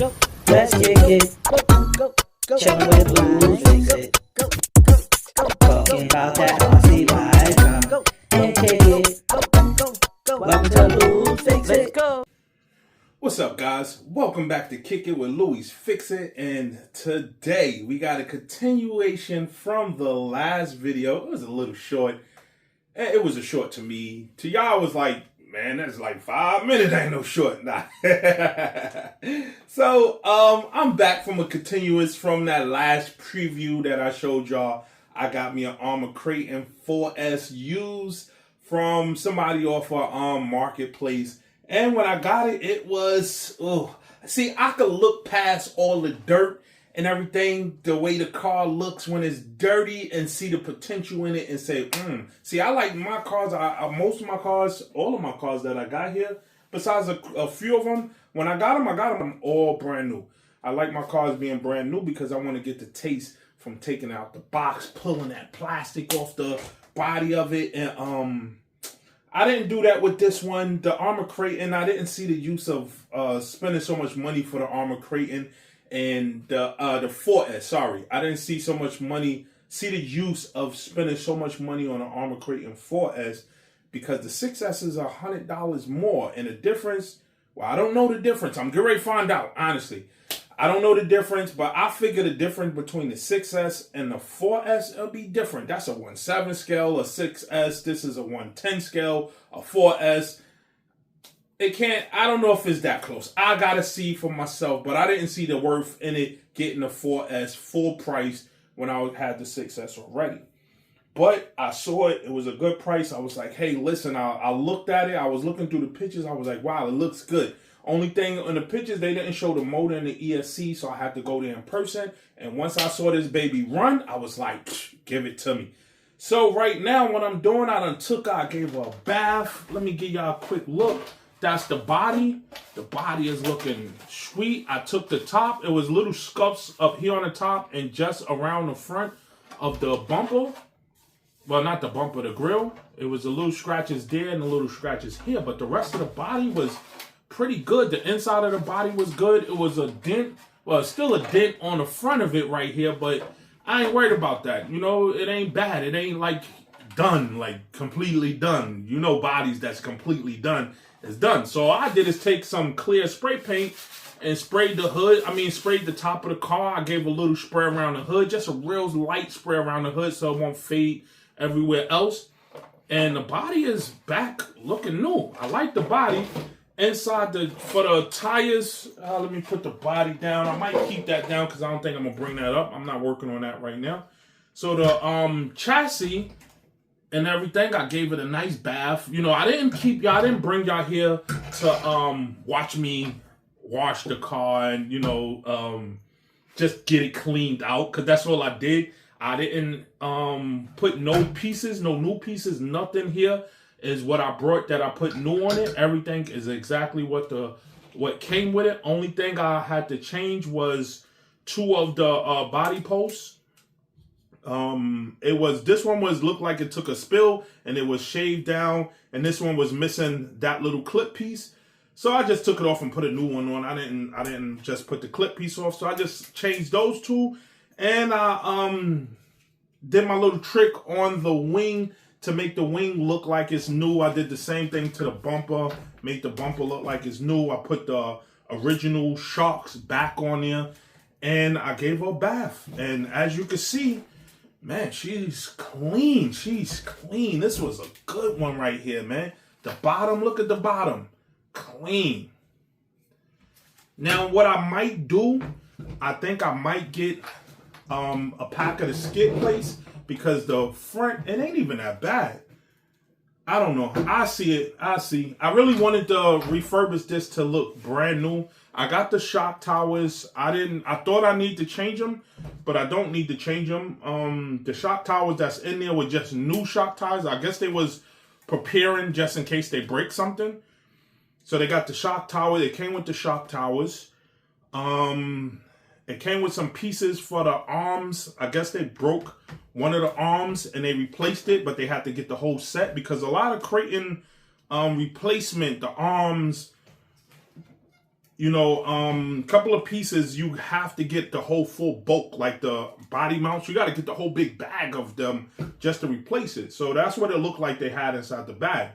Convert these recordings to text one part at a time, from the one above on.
Let's kick it. Chillin' with Louie, fix it. Talking about that RC life. Come and kick it. Welcome to Louie, fix it. What's up, guys? Welcome back to Kick It with Louie's Fix It. And today we got a continuation from the last video. It was a little short. It was a short to me. To y'all, it was like, man, that's like 5 minutes. Ain't no short. Nah. So, I'm back from a continuous from that last preview that I showed y'all. I got me an Arrma Kraton 4S used from somebody off our marketplace. And when I got it, it was, see, I could look past all the dirt and everything, the way the car looks when it's dirty, and see the potential in it and say, See, I like my cars, most of my cars, all of my cars that I got here, besides a few of them, when I got them all brand new. I like my cars being brand new because I want to get the taste from taking out the box, pulling that plastic off the body of it, and I didn't do that with this one. The Arrma Kraton, I didn't see the use of spending so much money for the Arrma Kraton and the 4S. Sorry, I didn't see so much money. See the use of spending so much money on the Arrma Kraton 4S because the 6S is $100 more, and the difference. Well, I don't know the difference. I'm getting ready to find out. Honestly, I don't know the difference, but I figure the difference between the 6S and the 4S will be different. That's a 1/7 scale, a 6S. This is a 1/10 scale, a 4S. I don't know if it's that close. I got to see for myself, but I didn't see the worth in it getting the 4S full price when I had the 6S already. But I saw it. It was a good price. I was like, hey, listen, I looked at it. I was looking through the pictures. I was like, wow, it looks good. Only thing in the pictures, they didn't show the motor and the ESC, so I had to go there in person. And once I saw this baby run, I was like, give it to me. So right now, what I'm doing, I gave her a bath. Let me give y'all a quick look. That's the body. The body is looking sweet. I took the top. It was little scuffs up here on the top and just around the front of the bumper. Well, not the bumper, the grill. It was a little scratches there and a little scratches here, but the rest of the body was pretty good. The inside of the body was good. It was a dent. Well, it's still a dent on the front of it right here, but I ain't worried about that. You know, it ain't bad. It ain't like done, like completely done. You know, bodies that's completely done is done. So all I did is take some clear spray paint and sprayed the hood. Sprayed the top of the car. I gave a little spray around the hood, just a real light spray around the hood so it won't fade everywhere else. And the body is back looking new. I like the body. Inside for the tires, let me put the body down. I might keep that down because I don't think I'm gonna bring that up. I'm not working on that right now. So the chassis and everything, I gave it a nice bath. You know, I didn't bring y'all here to watch me wash the car and just get it cleaned out, because that's all I did. I didn't put no new pieces, nothing here. Is what I brought that I put new on it. Everything is exactly what came with it. Only thing I had to change was 2 of the body posts. This one looked like it took a spill and it was shaved down, and this one was missing that little clip piece. So I just took it off and put a new one on. I didn't just put the clip piece off. So I just changed those 2, and I did my little trick on the wing to make the wing look like it's new. I did the same thing to the bumper, make the bumper look like it's new. I put the original shocks back on there, and I gave her a bath. And as you can see, man, she's clean. She's clean. This was a good one right here, man. The bottom, look at the bottom. Clean. Now, what I might do, I think I might get a pack of the skid plates, because the front, it ain't even that bad. I don't know. I see it. I really wanted to refurbish this to look brand new. I got the shock towers. I thought I need to change them, but I don't need to change them. The shock towers that's in there were just new shock tires. I guess they was preparing just in case they break something. So they got the shock tower. It came with the shock towers. It came with some pieces for the arms. I guess they broke one of the arms and they replaced it, but they had to get the whole set because a lot of Kraton replacement, the arms, you know, couple of pieces, you have to get the whole full bulk, like the body mounts. You got to get the whole big bag of them just to replace it. So that's what it looked like they had inside the bag.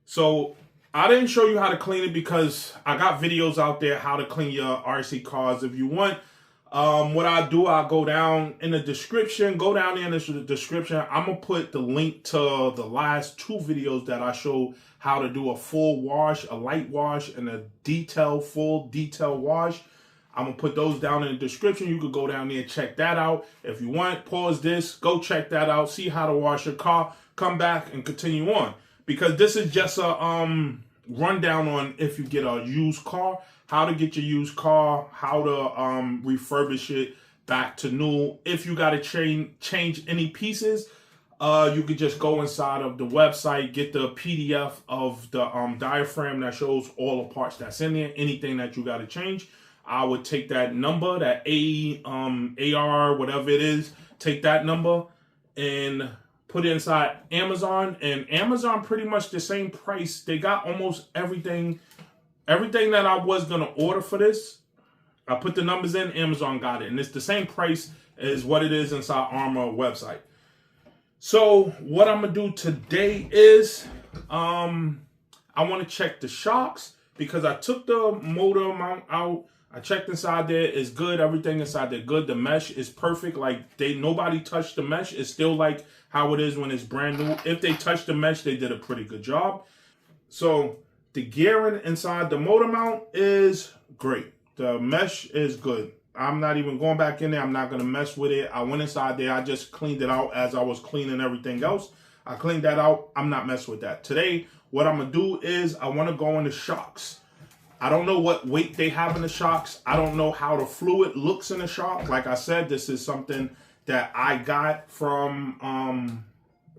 So I didn't show you how to clean it because I got videos out there how to clean your RC cars. If you want, what I do, I'll go down in the description. Go down there in the description. I'm going to put the link to the last 2 videos that I showed how to do a full wash, a light wash, and a full detail wash. I'm going to put those down in the description. You could go down there and check that out. If you want, pause this, go check that out, see how to wash your car, come back and continue on. Because this is just a rundown on if you get a used car, how to get your used car, how to refurbish it back to new. If you got to change any pieces, you could just go inside of the website, get the PDF of the diaphragm that shows all the parts that's in there, anything that you got to change. I would take that number, that AR, whatever it is, take that number and put it inside Amazon. And Amazon pretty much the same price. They got almost everything that I was going to order for this. I put the numbers in, Amazon got it. And it's the same price as what it is inside Arrma website. So what I'm going to do today is I want to check the shocks because I took the motor mount out. I checked inside there. It's good. Everything inside there good. The mesh is perfect. Like nobody touched the mesh. It's still like how it is when it's brand new. If they touched the mesh, they did a pretty good job. So the gearing inside the motor mount is great. The mesh is good. I'm not even going back in there. I'm not going to mess with it. I went inside there. I just cleaned it out as I was cleaning everything else. I cleaned that out. I'm not messing with that. Today, what I'm going to do is I want to go in the shocks. I don't know what weight they have in the shocks. I don't know how the fluid looks in the shock. Like I said, this is something that I got from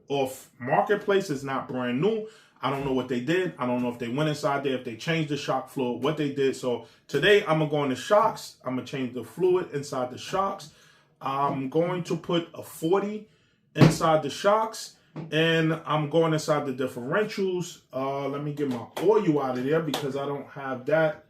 off Marketplace. It's not brand new. I don't know what they did. I don't know if they went inside there, if they changed the shock fluid, what they did. So today I'm going to go in the shocks. I'm going to change the fluid inside the shocks. I'm going to put a 40 inside the shocks. And I'm going inside the differentials. Let me get my oil out of there because I don't have that.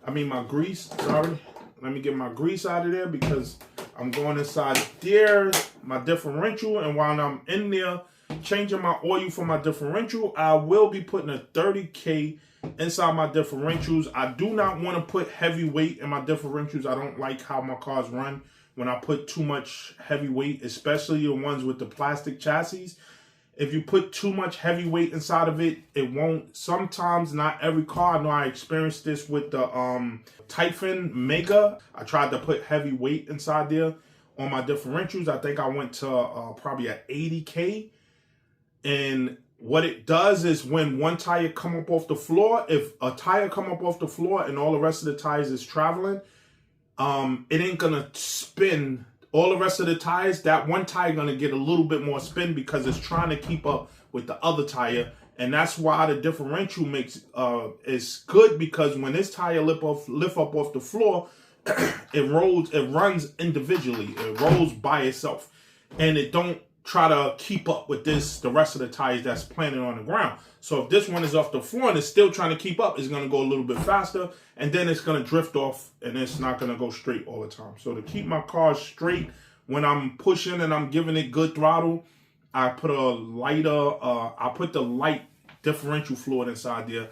I mean my grease, sorry. Let me get my grease out of there because I'm going inside there, my differential. And while I'm in there changing my oil for my differential, I will be putting a 30K inside my differentials. I do not want to put heavy weight in my differentials. I don't like how my cars run when I put too much heavy weight, especially the ones with the plastic chassis. If you put too much heavy weight inside of it, it won't. Sometimes, not every car. I know I experienced this with the Typhon Mega. I tried to put heavy weight inside there on my differentials. I think I went to probably at 80K. And what it does is when one tire come up off the floor, if a tire come up off the floor and all the rest of the tires is traveling, it ain't gonna spin all the rest of the tires. That one tire gonna get a little bit more spin because it's trying to keep up with the other tire. And that's why the differential makes is good, because when this tire lift up off the floor, it runs individually. It rolls by itself. And it don't try to keep up with the rest of the tires that's planted on the ground. So if this one is off the floor and it's still trying to keep up, it's going to go a little bit faster, and then it's going to drift off and it's not going to go straight all the time. So to keep my car straight when I'm pushing and I'm giving it good throttle, I put I put the light differential fluid inside there,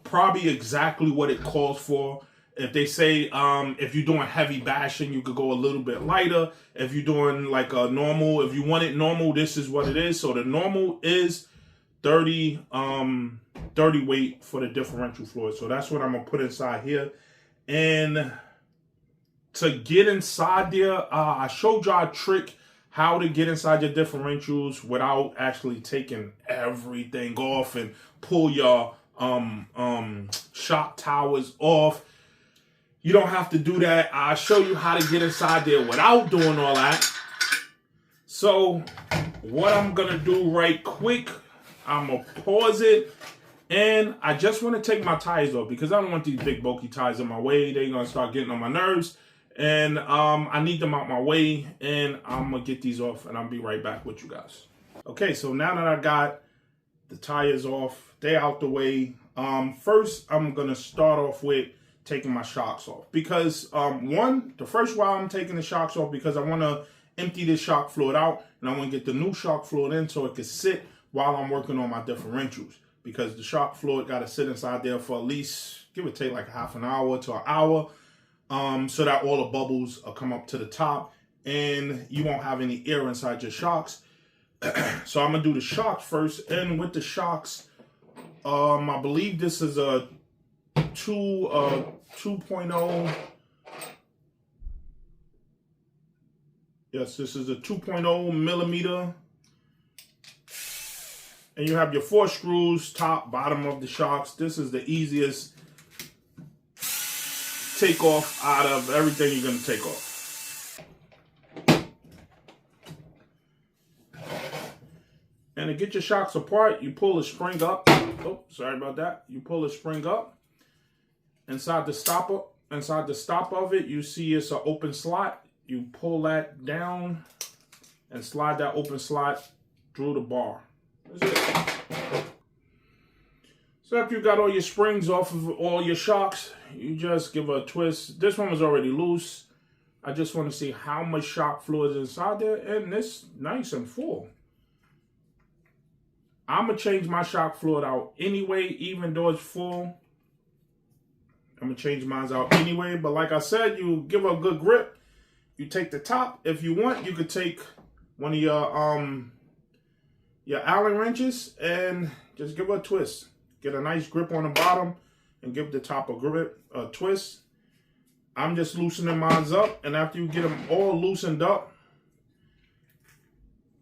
probably exactly what it calls for. If they say if you're doing heavy bashing, you could go a little bit lighter. If you're doing like a normal, if you want it normal, this is what it is. So the normal is 30 weight for the differential fluid. So that's what I'm gonna put inside here. And to get inside there, I showed y'all a trick how to get inside your differentials without actually taking everything off and pull your shock towers off. You don't have to do that. I'll show you how to get inside there without doing all that. So what I'm going to do right quick, I'm going to pause it. And I just want to take my tires off because I don't want these big bulky tires in my way. They're going to start getting on my nerves. And I need them out my way. And I'm going to get these off and I'll be right back with you guys. Okay, so now that I got the tires off, they're out the way. First, I'm going to start off with taking my shocks off. Because one, the first while I'm taking the shocks off because I want to empty this shock fluid out and I want to get the new shock fluid in so it can sit while I'm working on my differentials. Because the shock fluid got to sit inside there for at least, give or take, like half an hour to an hour, so that all the bubbles will come up to the top and you won't have any air inside your shocks. So I'm gonna do the shocks first, and with the shocks, I believe this is a 2.0. Yes, this is a 2.0 millimeter. And you have your 4 screws, top, bottom of the shocks. This is the easiest take off out of everything you're gonna take off. And to get your shocks apart, you pull the spring up. Oh, sorry about that. You pull the spring up. Inside the stopper of it, you see it's an open slot. You pull that down and slide that open slot through the bar. That's it. So after you got all your springs off of all your shocks, you just give a twist. This one was already loose. I just want to see how much shock fluid is inside there, and it's nice and full. I'm going to change my shock fluid out anyway, even though it's full. I'm going to change mine out anyway. But like I said, you give a good grip. You take the top. If you want, you could take one of your Allen wrenches and just give it a twist. Get a nice grip on the bottom and give the top a twist. I'm just loosening mine up. And after you get them all loosened up,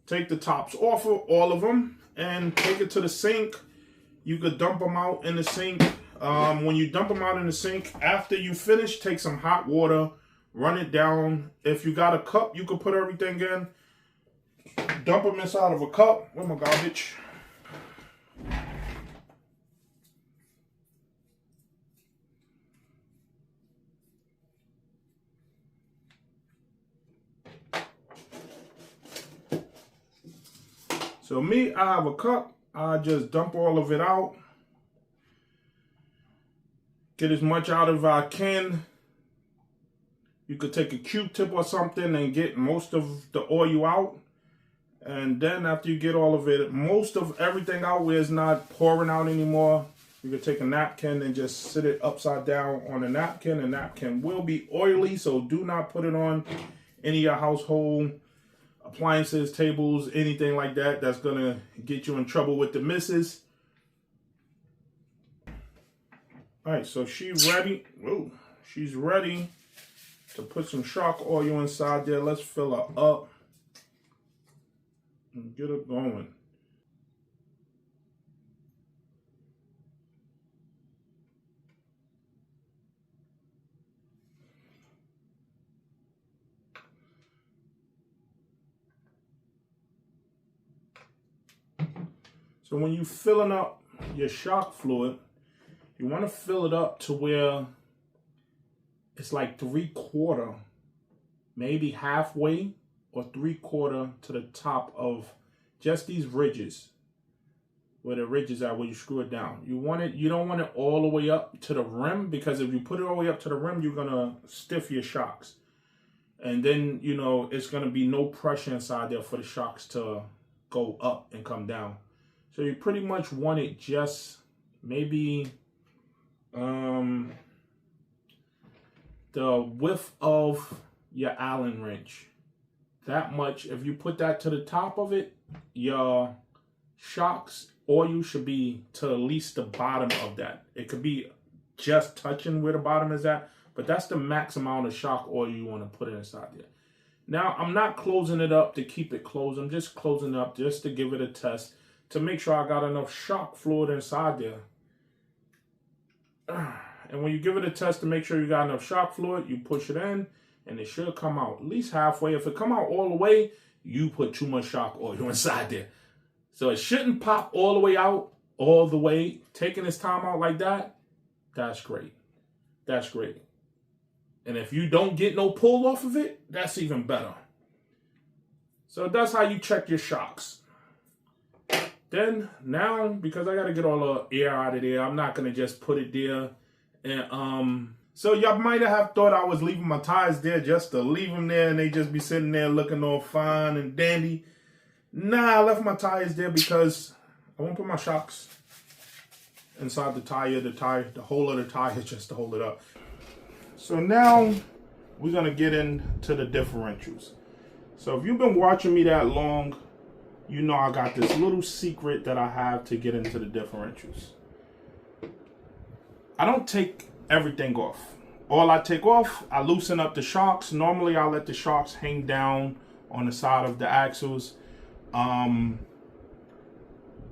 take the tops off of all of them and take it to the sink. You could dump them out in the sink. When you dump them out in the sink, after you finish, take some hot water, run it down. If you got a cup, you could put everything in. Dump them inside of a cup. Where's my garbage? So me, I have a cup. I just dump all of it out. Get as much out as I can. You could take a Q-tip or something and get most of the oil out. And then after you get all of it, most of everything out where it's not pouring out anymore, you could take a napkin and just sit it upside down on a napkin. The napkin will be oily, so do not put it on any of your household appliances, tables, anything like that. That's going to get you in trouble with the missus. All right, so she's ready. Whoa, she's ready to put some shock oil inside there. Let's fill her up and get it going. So when you're filling up your shock fluid, you want to fill it up to where it's like 3/4, maybe halfway or 3/4 to the top of just these ridges, where the ridges are, where you screw it down. You don't want it all the way up to the rim, because if you put it all the way up to the rim, you're gonna stiff your shocks, and then it's gonna be no pressure inside there for the shocks to go up and come down. So you pretty much want it just maybe the width of your Allen wrench. That much. If you put that to the top of it, your shocks oil should be to at least the bottom of that. It could be just touching where the bottom is at, but that's the max amount of shock oil you want to put inside there. Now, I'm not closing it up to keep it closed. I'm just closing it up just to give it a test, to make sure I got enough shock fluid inside there. And when you give it a test to make sure you got enough shock fluid, you push it in, and it should come out at least halfway. If it come out all the way, you put too much shock oil inside there. So it shouldn't pop all the way out, all the way. Taking its time out like that, that's great. That's great. And if you don't get no pull off of it, that's even better. So that's how you check your shocks. Then now, because I got to get all the air out of there, I'm not going to just put it there and So y'all might have thought I was leaving my tires there just to leave them there and they just be sitting there looking all fine and dandy. Nah, I left my tires there because I won't put my shocks inside the whole of the tire just to hold it up. So now we're gonna get into the differentials. So if you've been watching me that long, you know I got this little secret that I have to get into the differentials. I don't take everything off. All I take off, I loosen up the shocks. Normally I let the shocks hang down on the side of the axles. And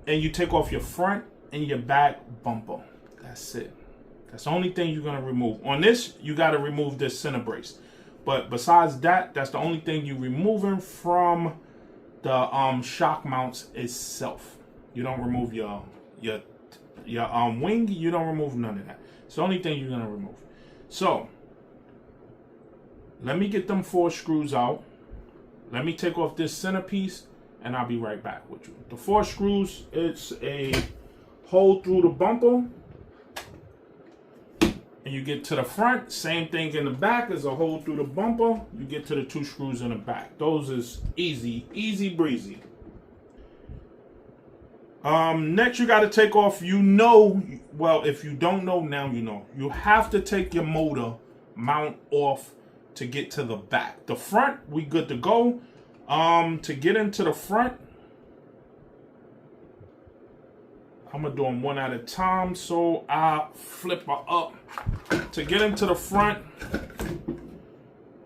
you take off your front and your back bumper. That's it. That's the only thing you're gonna remove. On this, you gotta remove this center brace. But besides that, that's the only thing you're removing from the shock mounts itself. You don't remove your wing. You don't remove none of that. It's the only thing you're gonna remove. So let me get them 4 screws out. Let me take off this centerpiece, and I'll be right back with you. The 4 screws, it's a hole through the bumper. And you get to the front, same thing in the back is a hole through the bumper. You get to the 2 screws in the back. Those is easy breezy. Next you got to take off, well, if you don't know now, you know. You have to take your motor mount off to get to the back. The front, we good to go. To get into the front, I'm gonna do them one at a time, so I flip her up. To get into the front,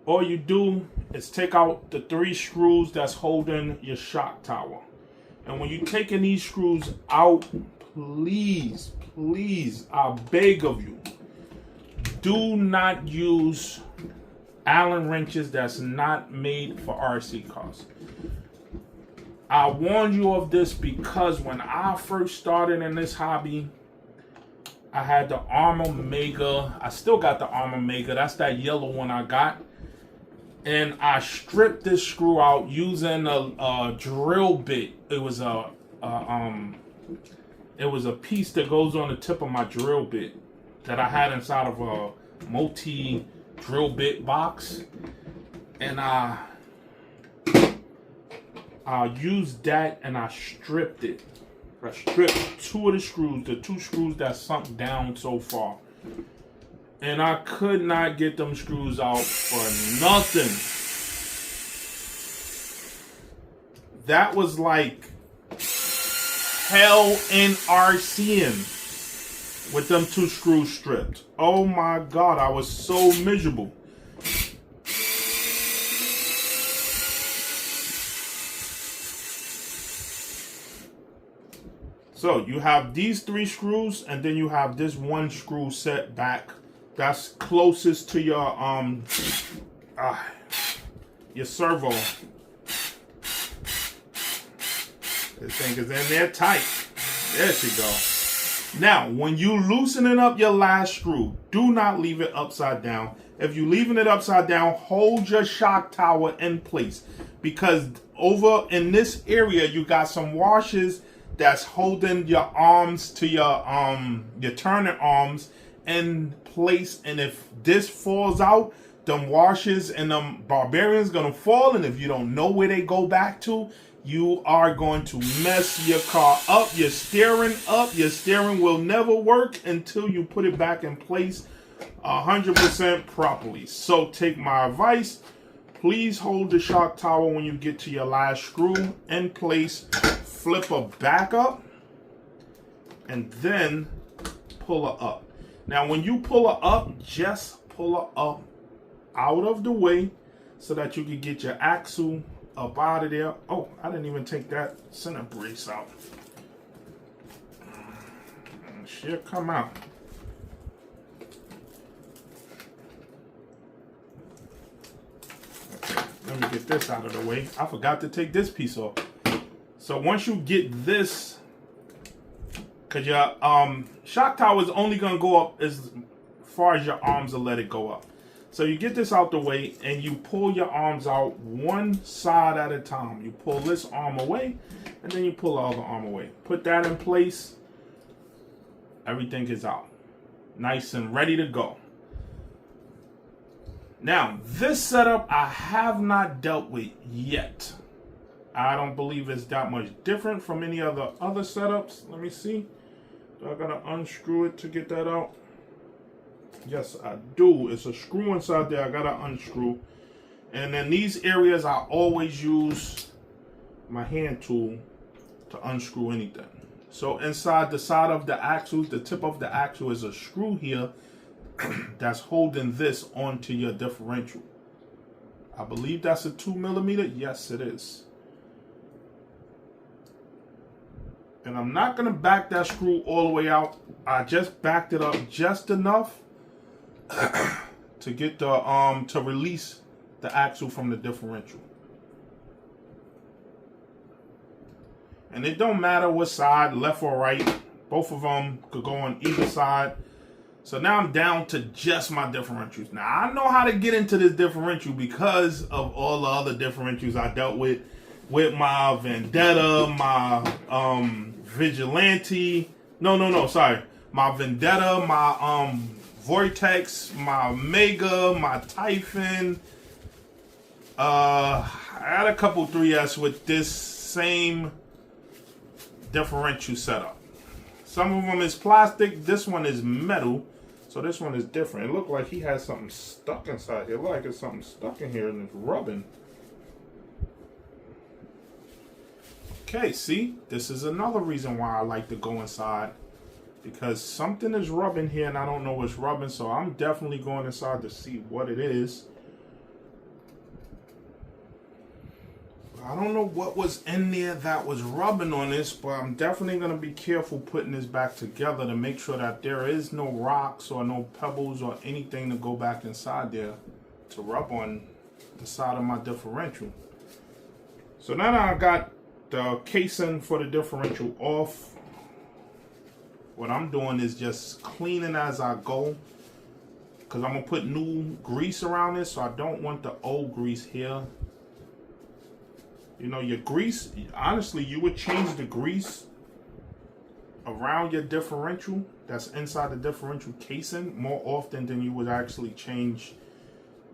all you do is take out the 3 screws that's holding your shock tower. And when you're taking these screws out, please, I beg of you, do not use Allen wrenches that's not made for RC cars. I warned you of this because when I first started in this hobby, I had the Arrma Mega. I still got the Arrma Mega. That's that yellow one I got. And I stripped this screw out using a drill bit. It was a piece that goes on the tip of my drill bit that I had inside of a multi drill bit box, and I used that and I stripped it. I stripped 2 of the screws, the 2 screws that sunk down so far. And I could not get them screws out for nothing. That was like hell in RCing with them 2 screws stripped. Oh my God, I was so miserable. So you have these 3 screws, and then you have this 1 screw set back that's closest to your servo. This thing is in there tight. There she go. Now, when you loosening up your last screw, do not leave it upside down. If you're leaving it upside down, hold your shock tower in place, because over in this area you got some washers that's holding your arms to your turning arms in place, and if this falls out, them washers and them barbarians gonna fall, and if you don't know where they go back to, you are going to mess your car up. Your steering will never work until you put it back in place 100% properly. So take my advice, please hold the shock tower when you get to your last screw in place, flip her back up, and then pull her up. Now when you pull her up, just pull her up out of the way so that you can get your axle up out of there. Oh, I didn't even take that center brace out. She'll come out. Okay, let me get this out of the way. I forgot to take this piece off. So once you get this, because your shock tower is only going to go up as far as your arms will let it go up. So you get this out the way and you pull your arms out one side at a time. You pull this arm away and then you pull the other arm away. Put that in place. Everything is out. Nice and ready to go. Now, this setup I have not dealt with yet. I don't believe it's that much different from any other setups. Let me see. Do I gotta unscrew it to get that out? Yes, I do. It's a screw inside there. I gotta unscrew. And then these areas, I always use my hand tool to unscrew anything. So inside the side of the axle, the tip of the axle is a screw here that's holding this onto your differential. I believe that's a 2mm. Yes, it is. And I'm not gonna back that screw all the way out. I just backed it up just enough to get the to release the axle from the differential. And it don't matter what side, left or right. Both of them could go on either side. So now I'm down to just my differentials. Now I know how to get into this differential because of all the other differentials I dealt with my Vendetta, my Vigilante. Sorry. My Vendetta, my Vortex, my Mega, my Typhon. I had a couple 3S with this same differential setup. Some of them is plastic. This one is metal. So this one is different. It looked like he has something stuck inside here. Like it's something stuck in here and it's rubbing. Okay, see? This is another reason why I like to go inside. Because something is rubbing here and I don't know what's rubbing. So I'm definitely going inside to see what it is. I don't know what was in there that was rubbing on this, but I'm definitely going to be careful putting this back together to make sure that there is no rocks or no pebbles or anything to go back inside there to rub on the side of my differential. So now that I got the casing for the differential off, what I'm doing is just cleaning as I go, because I'm going to put new grease around this, so I don't want the old grease here. You know, your grease, honestly, you would change the grease around your differential that's inside the differential casing more often than you would actually change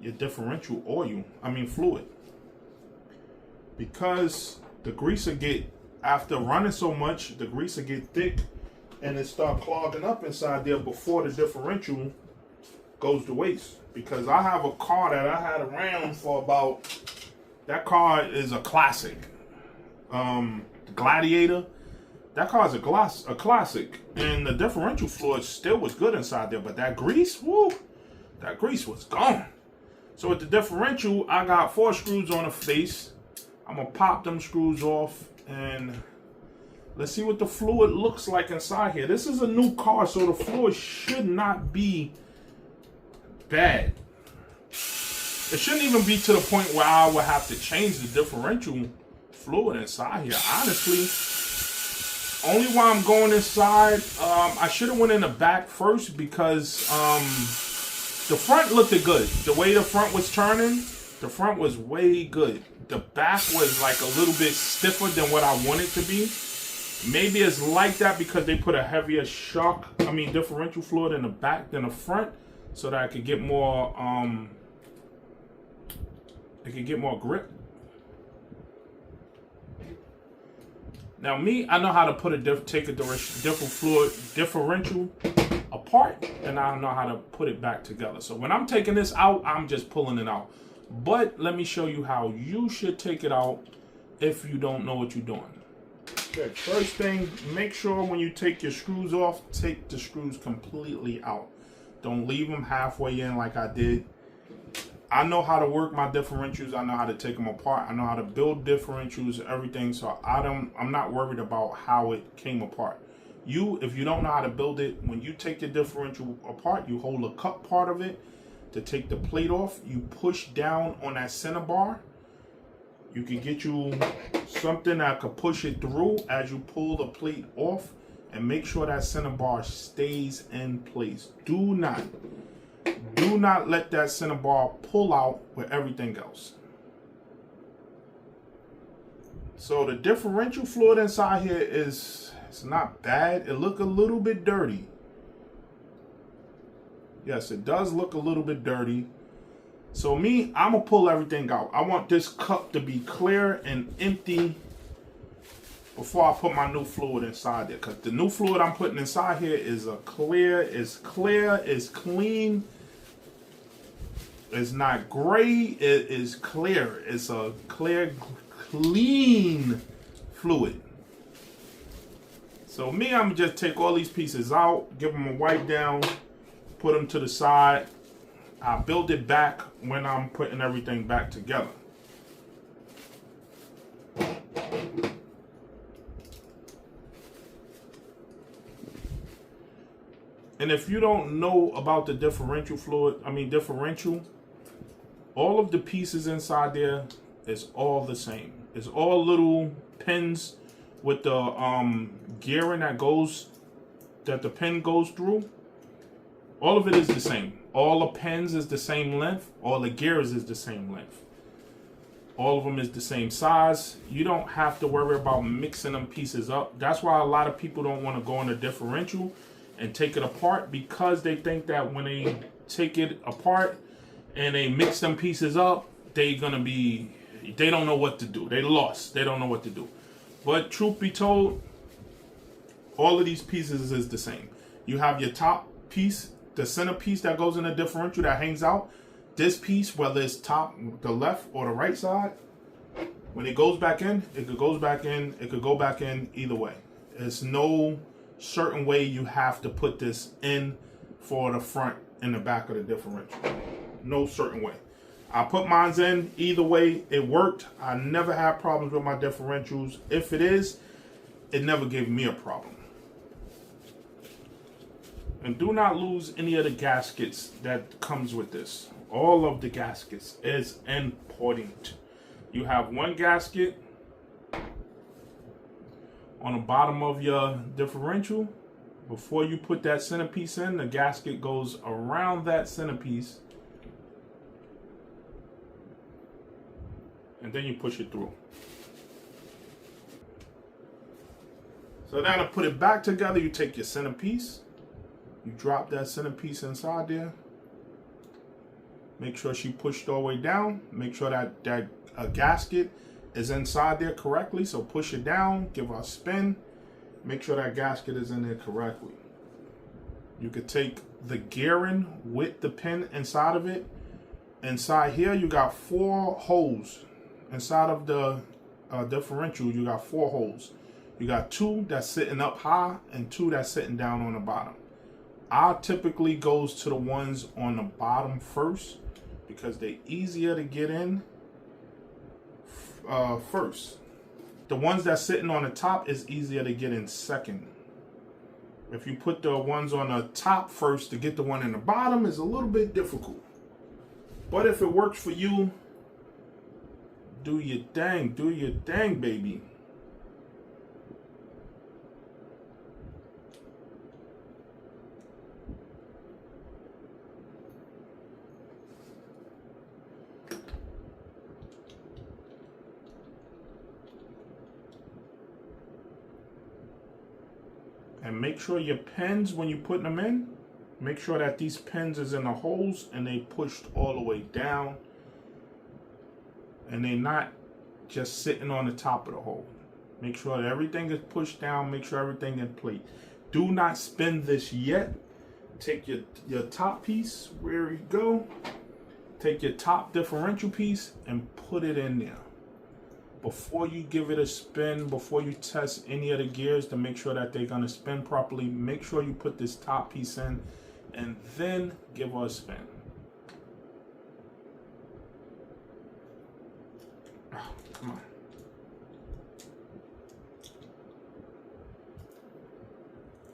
your differential oil, fluid. Because the grease will get, after running so much, the grease will get thick and it start clogging up inside there before the differential goes to waste. Because I have a car that I had around for about... That car is a classic. Gladiator. That car is a classic. And the differential fluid still was good inside there. But that grease, woo, that grease was gone. So with the differential, I got 4 screws on the face. I'm going to pop them screws off. And let's see what the fluid looks like inside here. This is a new car, so the fluid should not be bad. It shouldn't even be to the point where I would have to change the differential fluid inside here. Honestly, only why I'm going inside, I should have went in the back first because the front looked good. The way the front was turning, the front was way good. The back was like a little bit stiffer than what I want it to be. Maybe it's like that because they put a heavier differential fluid in the back than the front, so that I could get more grip. Now I know how to put take a differential apart, and I know how to put it back together. So when I'm taking this out, I'm just pulling it out. But let me show you how you should take it out if you don't know what you're doing. Okay, first thing, make sure when you take your screws off, take the screws completely out. Don't leave them halfway in like I did. I know how to work my differentials. I know how to take them apart. I know how to build differentials, everything. So I'm not worried about how it came apart. If you don't know how to build it, when you take the differential apart, you hold a cup part of it to take the plate off. You push down on that center bar. You can get you something that could push it through as you pull the plate off, and make sure that center bar stays in place. Do not let that center bar pull out with everything else. So the differential fluid inside here it's not bad. It look a little bit dirty. Yes, it does look a little bit dirty. So me, I'm gonna pull everything out. I want this cup to be clear and empty before I put my new fluid inside there. Because the new fluid I'm putting inside here is clear, it's clean. It's not gray, it is clear. It's a clear, clean fluid. So me, I'm gonna just take all these pieces out, give them a wipe down, put them to the side. I build it back when I'm putting everything back together. And if you don't know about the differential fluid, differential, all of the pieces inside there is all the same. It's all little pins with the gearing that the pin goes through. All of it is the same. All the pins is the same length. All the gears is the same length. All of them is the same size. You don't have to worry about mixing them pieces up. That's why a lot of people don't want to go in a differential and take it apart, because they think that when they take it apart and they mix them pieces up, they don't know what to do. They lost. They don't know what to do. But truth be told, all of these pieces is the same. You have your top piece, the center piece that goes in a differential that hangs out. This piece, whether it's top, the left or the right side, when it goes back in, it could go back in either way. There's no certain way you have to put this in for the front and the back of the differential. No certain way. I put mine in either way. It worked. I never had problems with my differentials. If it is, it never gave me a problem. And do not lose any of the gaskets that comes with this. All of the gaskets is important. You have one gasket on the bottom of your differential. Before you put that centerpiece in, the gasket goes around that centerpiece, and then you push it through. So now to put it back together, you take your centerpiece, you drop that centerpiece inside there. Make sure she pushed all the way down. Make sure that gasket is inside there correctly. So push it down, give her a spin. Make sure that gasket is in there correctly. You could take the gearing with the pin inside of it. Inside here, you got 4 holes. Inside of the differential, you got 4 holes. You got 2 that's sitting up high and 2 that's sitting down on the bottom. I typically goes to the ones on the bottom first, because they're easier to get in first. The ones that's sitting on the top is easier to get in second. If you put the ones on the top first, to get the one in the bottom is a little bit difficult. But if it works for you, do your thing, baby. And make sure your pins, when you're putting them in, make sure that these pins is in the holes and they pushed all the way down. And they're not just sitting on the top of the hole. Make sure that everything is pushed down. Make sure everything in place. Do not spin this yet. Take your top piece, where you go. Take your top differential piece and put it in there. Before you give it a spin, before you test any of the gears to make sure that they're going to spin properly, make sure you put this top piece in and then give her a spin. Oh, come on.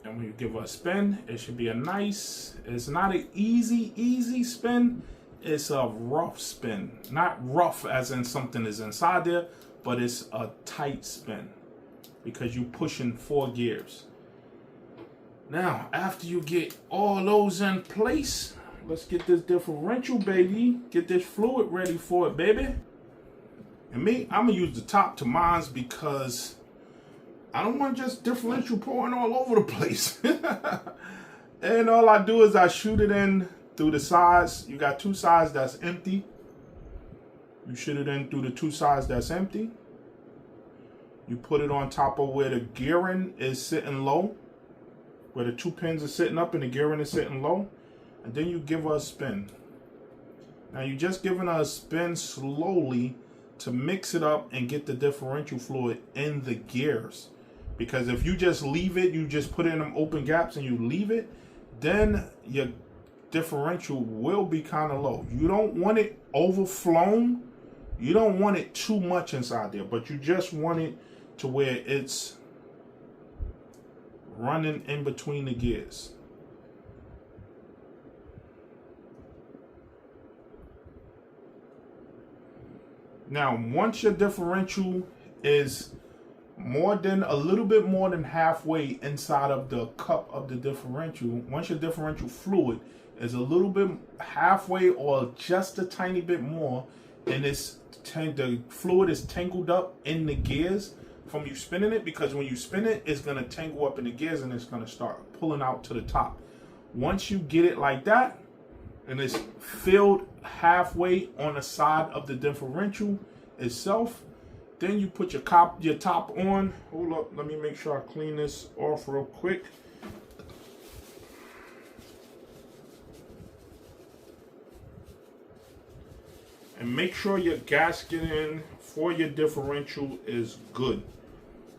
And when you give her a spin, it should be a nice, it's not an easy spin. It's a rough spin. Not rough as in something is inside there, but it's a tight spin because you're pushing 4 gears. Now, after you get all those in place, let's get this differential, baby. Get this fluid ready for it, baby. And me, I'm gonna use the top to mine because I don't want just differential pouring all over the place. And all I do is I shoot it in through the sides. You got two sides that's empty. You shoot it in through the two sides that's empty. You put it on top of where the gearing is sitting low, where the two pins are sitting up and the gearing is sitting low, and then you give her a spin. Now you're just giving her a spin slowly to mix it up and get the differential fluid in the gears. Because if you just leave it, you just put it in them open gaps and you leave it, then your differential will be kind of low. You don't want it overflown. You don't want it too much inside there, but you just want it to where it's running in between the gears. Now, once your differential is a little bit more than halfway inside of the cup of the differential, once your differential fluid is a little bit halfway or just a tiny bit more, and the fluid is tangled up in the gears from you spinning it, because when you spin it, it's going to tangle up in the gears and it's going to start pulling out to the top. Once you get it like that, and it's filled halfway on the side of the differential itself, then you put your top on. Hold up, let me make sure I clean this off real quick. And make sure your gasket in for your differential is good.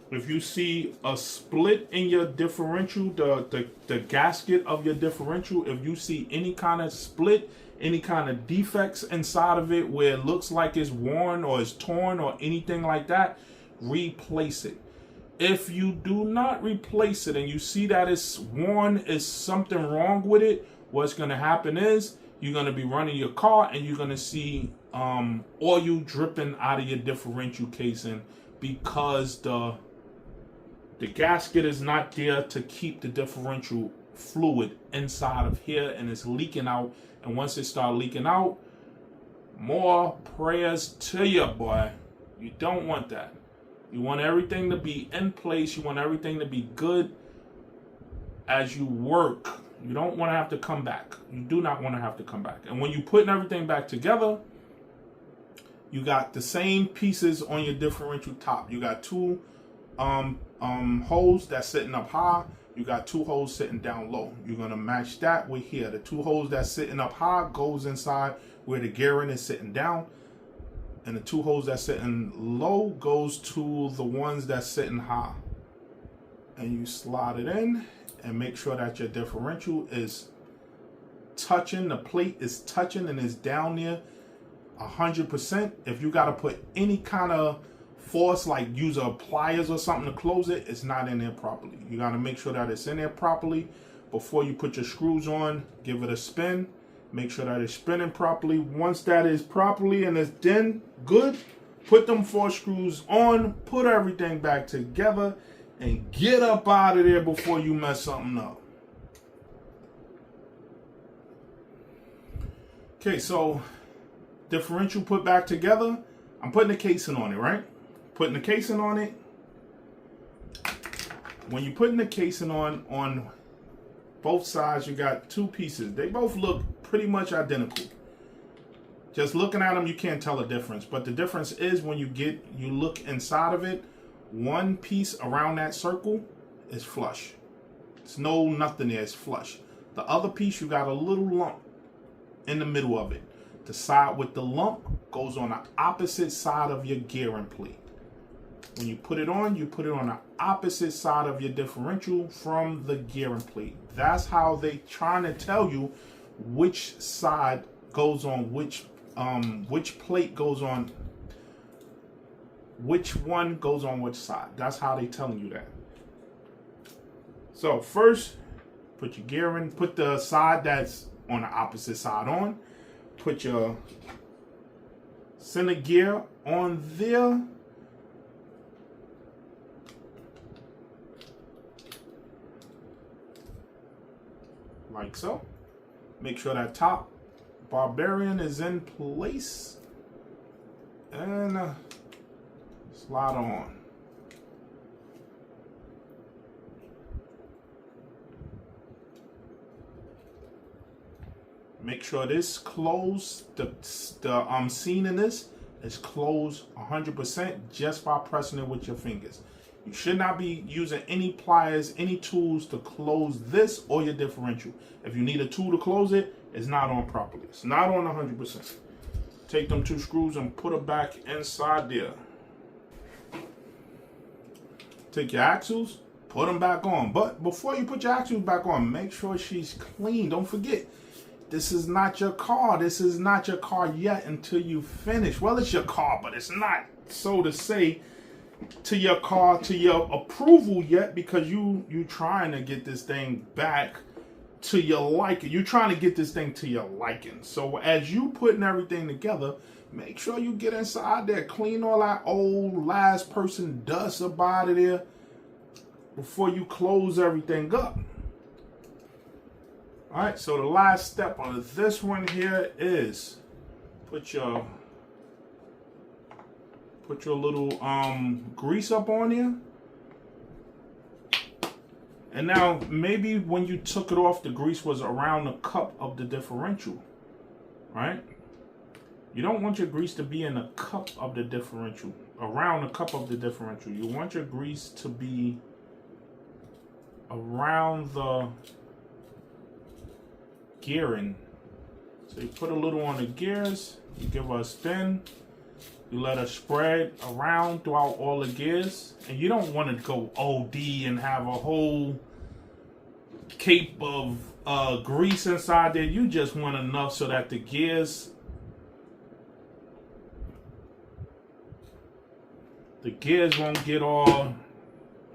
If you see a split in your differential, the gasket of your differential, if you see any kind of split, any kind of defects inside of it where it looks like it's worn or it's torn or anything like that, replace it. If you do not replace it and you see that it's worn, is something wrong with it, what's going to happen is you're going to be running your car and you're going to see oil dripping out of your differential casing, because the gasket is not there to keep the differential fluid inside of here, and it's leaking out. And once it starts leaking out, more prayers to you, boy. You don't want that. You want everything to be in place. You want everything to be good as you work. You don't want to have to come back. You do not want to have to come back. And when you're putting everything back together, you got the same pieces on your differential top. You got two holes that's sitting up high. You got two holes sitting down low. You're going to match that with here. The two holes that's sitting up high goes inside where the gearing is sitting down. And the two holes that's sitting low goes to the ones that's sitting high. And you slide it in and make sure that your differential is touching. The plate is touching and is down there 100%. If you got to put any kind of force, like use a pliers or something to close it, it's not in there properly. You got to make sure that it's in there properly before you put your screws on. Give it a spin, make sure that it's spinning properly. Once that is properly and it's then good, put them 4 screws on, put everything back together, and get up out of there before you mess something up. Okay, so differential put back together. I'm putting the casing on it, right? Putting the casing on it. When you're putting the casing on both sides, you got 2 pieces. They both look pretty much identical. Just looking at them, you can't tell a difference. But the difference is when you look inside of it, one piece around that circle is flush. It's no nothing there, it's flush. The other piece, you got a little lump in the middle of it. The side with the lump goes on the opposite side of your gearing plate. When you put it on the opposite side of your differential from the gearing plate. That's how they trying to tell you which side goes on which plate goes on, which one goes on which side. That's how they telling you that. So first, put your gearing, put the side that's on the opposite side on. Put your center gear on there. Like so. Make sure that top Barbarian is in place. And slide on. Make sure this closed, the seam in this is closed 100% just by pressing it with your fingers. You should not be using any pliers, any tools to close this or your differential. If you need a tool to close it, it's not on properly. It's not on 100%. Take them 2 screws and put it back inside there. Take your axles, put them back on. But before you put your axles back on, make sure she's clean. Don't forget, this is not your car. This is not your car yet until you finish. Well, it's your car, but it's not, so to say, to your car, to your approval yet, because you trying to get this thing back to your liking. You're trying to get this thing to your liking. So as you putting everything together, make sure you get inside there, clean all that old last person dust up out of there before you close everything up. All right, so the last step on this one here is put your little grease up on there. And now maybe when you took it off, the grease was around the cup of the differential, right? You don't want your grease to be in the cup of the differential, around the cup of the differential. You want your grease to be around the gearing. So you put a little on the gears, you give her a spin, you let her spread around throughout all the gears, and you don't want to go OD and have a whole cape of grease inside there. You just want enough so that the gears won't get all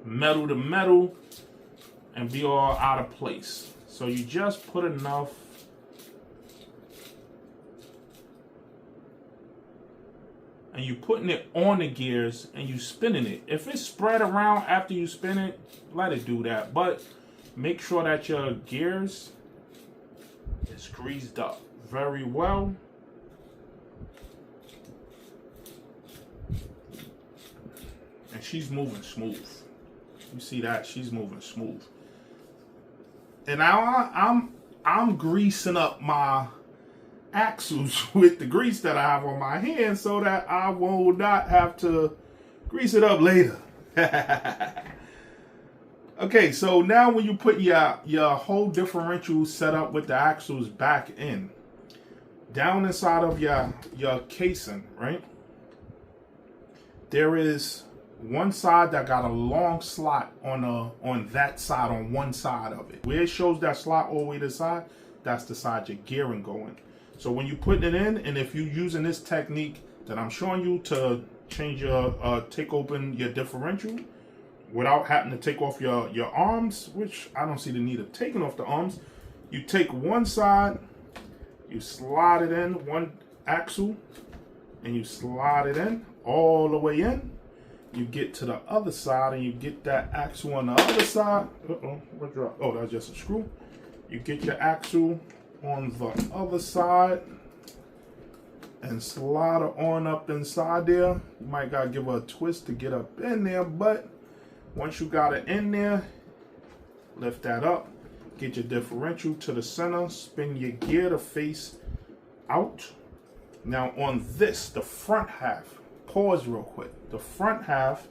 metal to metal and be all out of place. So you just put enough. And you putting it on the gears and you spinning it. If it's spread around after you spin it, let it do that. But make sure that your gears is greased up very well. And she's moving smooth. You see that? She's moving smooth. And now I'm greasing up my axles with the grease that I have on my hands so that I will not have to grease it up later. Okay, so now when you put your whole differential set up with the axles back in, down inside of your casing, right? There is one side that got a long slot on that side, on one side of it. Where it shows that slot all the way to the side, that's the side your gearing going. So when you put it in, and if you're using this technique that I'm showing you to change your, take open your differential without having to take off your arms, which I don't see the need of taking off the arms, you take one side, you slide it in, one axle, and you slide it in all the way in. You get to the other side and you get that axle on the other side. What dropped? Oh, that's just a screw. You get your axle on the other side and slide it on up inside there. You might gotta give her a twist to get up in there, but once you got it in there, lift that up, get your differential to the center, spin your gear to face out. Now on this, the front half, pause real quick. The front half,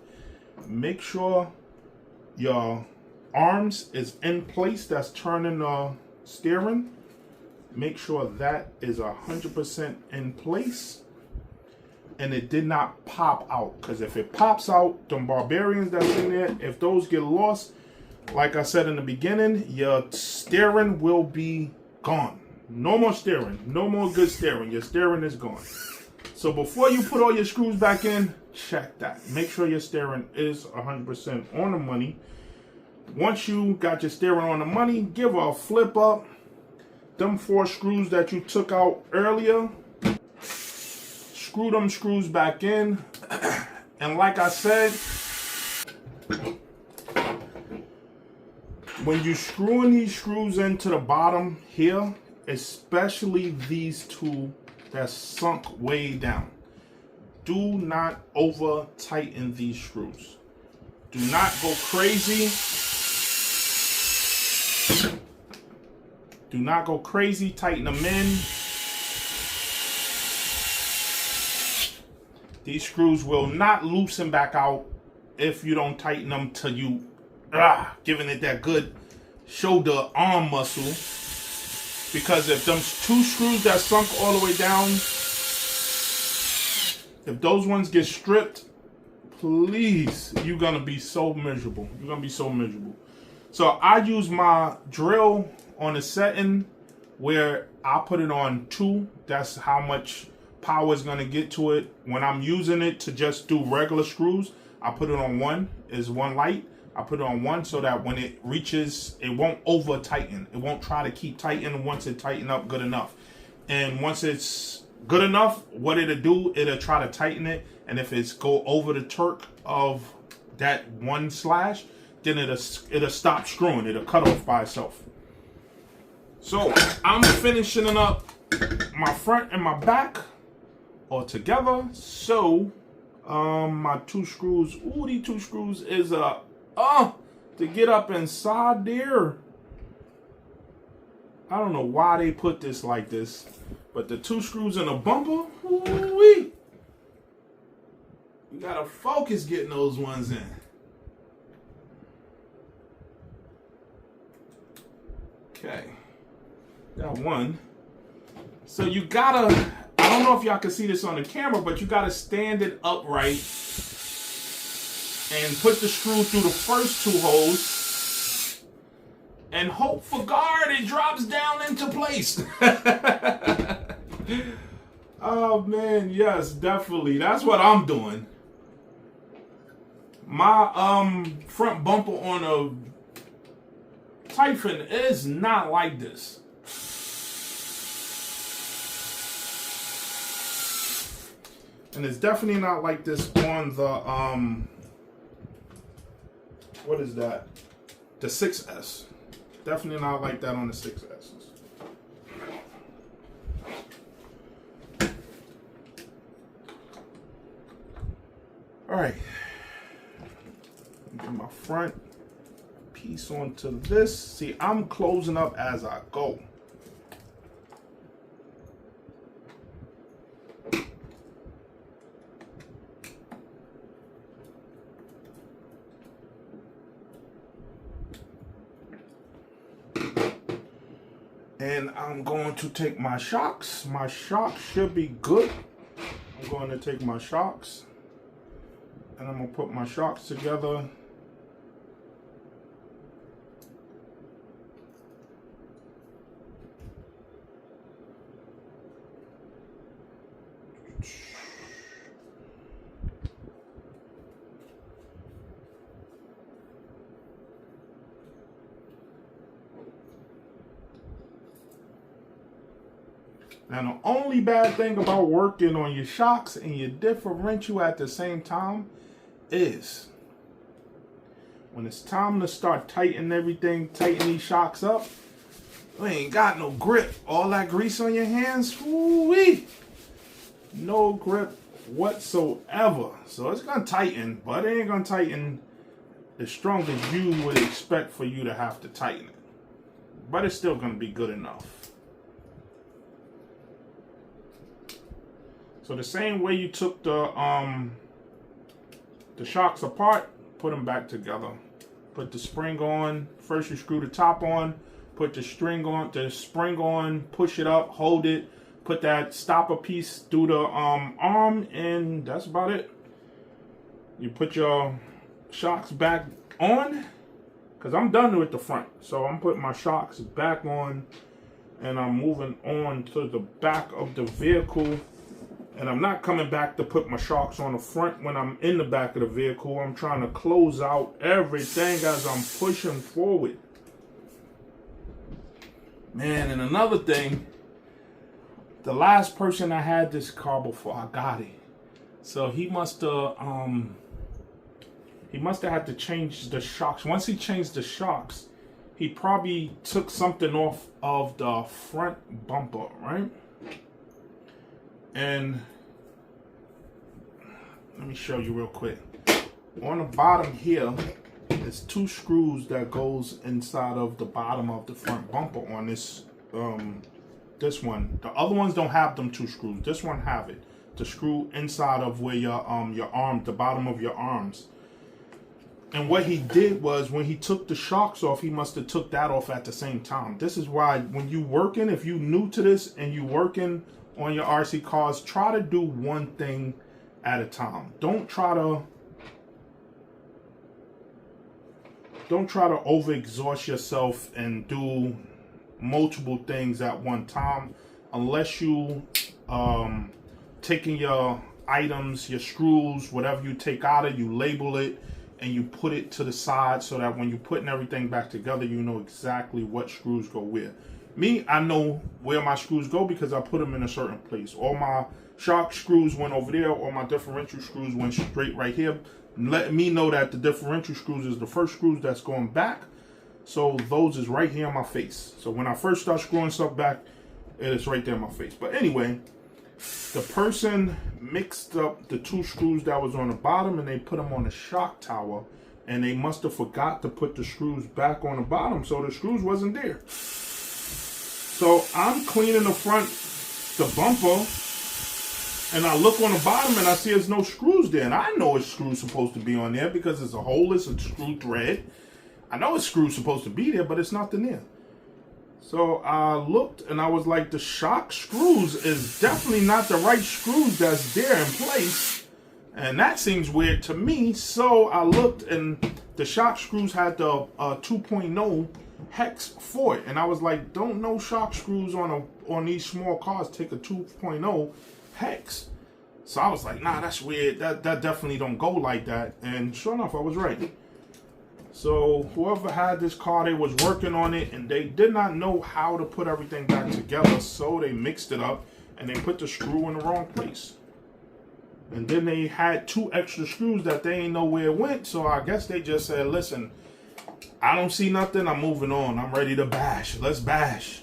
make sure your arms is in place, that's turning the steering. Make sure that is 100% in place and it did not pop out, because if it pops out, them barbarians that's in there, if those get lost, like I said in the beginning, your steering will be gone. No more steering, no more good steering. Your steering is gone. So before you put all your screws back in, check that. Make sure your steering is 100% on the money. Once you got your steering on the money, give her a flip up. Them 4 screws that you took out earlier, screw them screws back in. And like I said, when you screwing these screws into the bottom here, especially these 2 that's sunk way down, do not over tighten these screws. Do not go crazy. Do not go crazy. Tighten them in. These screws will not loosen back out if you don't tighten them till you giving it that good shoulder arm muscle. Because if them 2 screws that sunk all the way down, if those ones get stripped, please, you're gonna be so miserable. You're gonna be so miserable. So I use my drill on a setting where I put it on 2. That's how much power is gonna get to it. When I'm using it to just do regular screws, I put it on 1. Is 1 light. I put it on 1 so that when it reaches, it won't over tighten. It won't try to keep tightening once it tighten up good enough. And once it's good enough, what it'll do, it'll try to tighten it. And if it's go over the torque of that 1 slash, then it'll stop screwing. It'll cut off by itself. So I'm finishing up my front and my back all together. So my 2 screws. Ooh, these 2 screws is to get up inside there. I don't know why they put this like this, but the 2 screws in a bumper. Ooh-wee. You gotta focus getting those ones in. Okay, got 1. So you gotta, I don't know if y'all can see this on the camera, but you gotta stand it upright and put the screw through the first 2 holes and hope for God it drops down into place. Oh man, yes, definitely. That's what I'm doing. My front bumper on a Typhon is not like this. And it's definitely not like this on the what is that? The 6S. Definitely not like that on the 6S. All right. Get my front piece onto this. See, I'm closing up as I go. And I'm going to take my shocks. My shocks should be good. I'm going to take my shocks and I'm going to put my shocks together. Now, the only bad thing about working on your shocks and your differential at the same time is when it's time to start tightening everything, tighten these shocks up, you ain't got no grip. All that grease on your hands, woo-wee, no grip whatsoever. So it's gonna tighten, but it ain't gonna tighten as strong as you would expect for you to have to tighten it. But it's still gonna be good enough. So the same way you took the shocks apart, put them back together. Put the spring on. First you screw the top on, put the spring on, push it up, hold it, put that stopper piece through the arm, and that's about it. You put your shocks back on, because I'm done with the front. So I'm putting my shocks back on, and I'm moving on to the back of the vehicle. And I'm not coming back to put my shocks on the front when I'm in the back of the vehicle. I'm trying to close out everything as I'm pushing forward. Man, and another thing, the last person I had this car before, I got it. So he must have had to change the shocks. Once he changed the shocks, he probably took something off of the front bumper, right? And let me show you real quick. On the bottom here, there's 2 screws that goes inside of the bottom of the front bumper on this this one. The other ones don't have them 2 screws. This one have it. The screw inside of where your arm, the bottom of your arms. And what he did was when he took the shocks off, he must have took that off at the same time. This is why when you working, if you new to this and you working on your RC cars, try to do one thing at a time. Don't try to overexhaust yourself and do multiple things at one time, unless you taking your items, your screws, whatever you take out of, you label it and you put it to the side so that when you're putting everything back together, you know exactly what screws go where. Me, I know where my screws go because I put them in a certain place. All my shock screws went over there, all my differential screws went straight right here, letting me know that the differential screws is the first screws that's going back. So those is right here in my face. So when I first start screwing stuff back, it is right there in my face. But anyway, the person mixed up the 2 screws that was on the bottom and they put them on the shock tower, and they must have forgot to put the screws back on the bottom, so the screws wasn't there. So I'm cleaning the front, the bumper, and I look on the bottom and I see there's no screws there. And I know a screw's supposed to be on there because it's a hole, it's a screw thread. I know a screw's supposed to be there, but it's nothing there. So I looked and I was like, the shock screws is definitely not the right screws that's there in place. And that seems weird to me. So I looked and the shock screws had the 2.0 hex for it. And I was like, don't no shock screws on these small cars take a 2.0 hex. So I was like, nah, that's weird. That definitely don't go like that. And sure enough, I was right. So whoever had this car, they was working on it and they did not know how to put everything back together. So they mixed it up and they put the screw in the wrong place. And then they had 2 extra screws that they ain't know where it went. So I guess they just said, listen, I don't see nothing. I'm moving on. I'm ready to bash. Let's bash.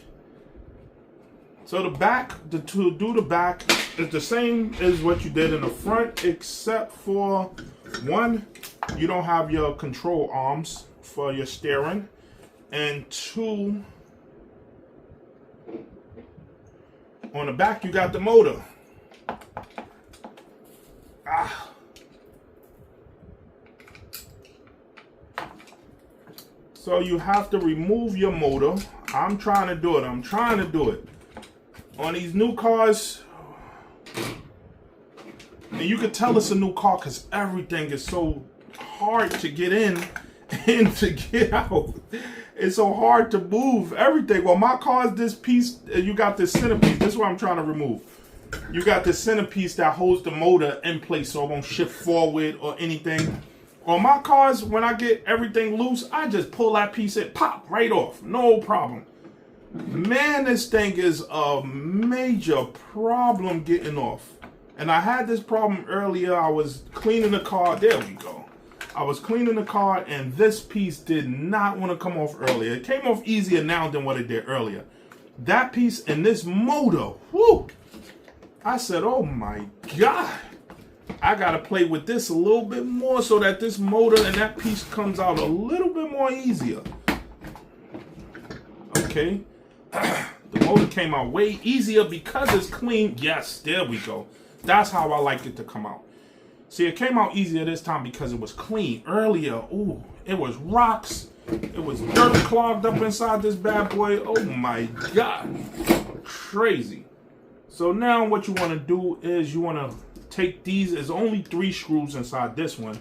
So the back, to do the back is the same as what you did in the front, except for 1, you don't have your control arms for your steering, and 2, on the back you got the motor. So you have to remove your motor. I'm trying to do it. On these new cars, and you can tell it's a new car because everything is so hard to get in and to get out. It's so hard to move everything. Well, my car's this piece, you got this centerpiece. This is what I'm trying to remove. You got this centerpiece that holds the motor in place so it won't shift forward or anything. On my cars, when I get everything loose, I just pull that piece and pop right off. No problem. Man, this thing is a major problem getting off. And I had this problem earlier. I was cleaning the car. There we go. I was cleaning the car and this piece did not want to come off earlier. It came off easier now than what it did earlier. That piece and this motor, whoo! I said, oh my God. I got to play with this a little bit more so that this motor and that piece comes out a little bit more easier. Okay. The motor came out way easier because it's clean. Yes, there we go. That's how I like it to come out. See, it came out easier this time because it was clean. Earlier, ooh, it was rocks. It was dirt clogged up inside this bad boy. Oh my God. Crazy. So now what you want to do is you want to take these. There's only 3 screws inside this one.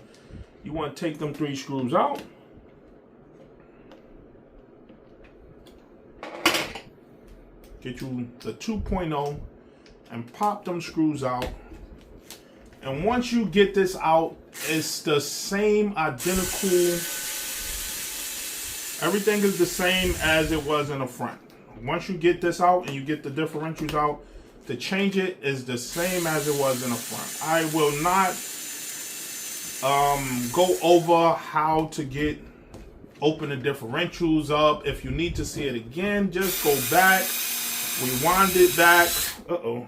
You want to take them 3 screws out. Get you the 2.0 and pop them screws out. And once you get this out, it's the same identical. Everything is the same as it was in the front. Once you get this out and you get the differentials out, to change it is the same as it was in the front. I will not go over how to open the differentials up. If you need to see it again, just go back, rewind it back. Uh-oh.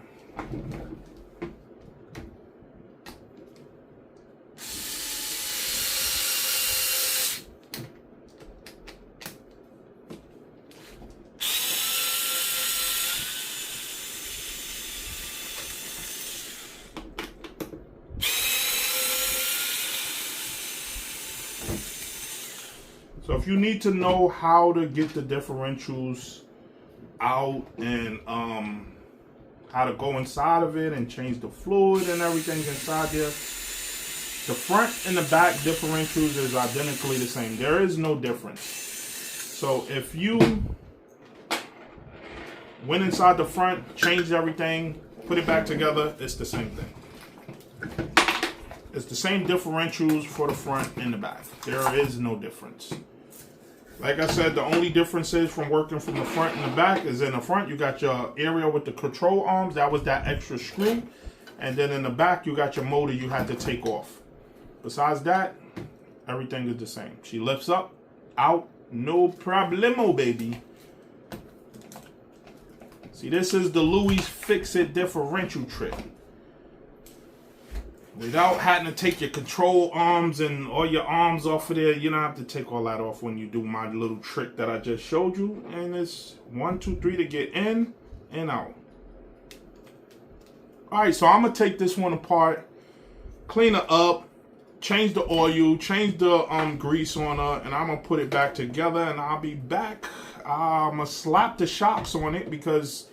So if you need to know how to get the differentials out and how to go inside of it and change the fluid and everything inside there, the front and the back differentials is identically the same. There is no difference. So if you went inside the front, changed everything, put it back together, it's the same thing. It's the same differentials for the front and the back. There is no difference. Like I said, the only difference is from working from the front and the back is in the front, you got your area with the control arms. That was that extra screw. And then in the back, you got your motor you had to take off. Besides that, everything is the same. She lifts up, out, no problemo, baby. See, this is the Louie's fix-it differential trick. Without having to take your control arms and all your arms off of there, you don't have to take all that off when you do my little trick that I just showed you. And it's 1, 2, 3 to get in and out. All right, so I'm gonna take this one apart, clean it up, change the oil, change the grease on her, and I'm gonna put it back together. And I'll be back. I'm gonna slap the shocks on it because.